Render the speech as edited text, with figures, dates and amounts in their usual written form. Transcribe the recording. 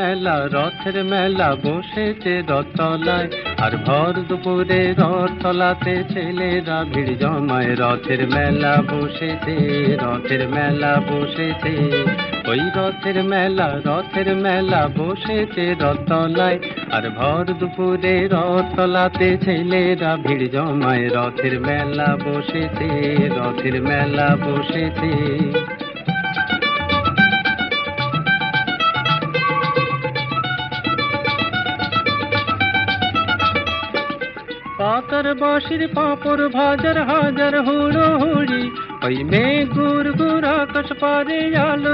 মেলা বসেছে রথতলায়। আর ভর দুপুরে রথতলাতে ছেলেরা ভিড় জমায়। রথের মেলা বসেছে, রথের মেলা বসেছে। ওই রথের মেলা বসেছে রথতলায়। আর ভর দুপুরে রথতলাতে ছেলেরা ভিড় জমায়। রথের মেলা বসেছে, রথের মেলা বসেছে। পাতার বাঁশির পাঁপড় ভাজার হাজার হুড়োহুড়ি। ওই মেঘ গুড় গুড় আকাশ পারে আলো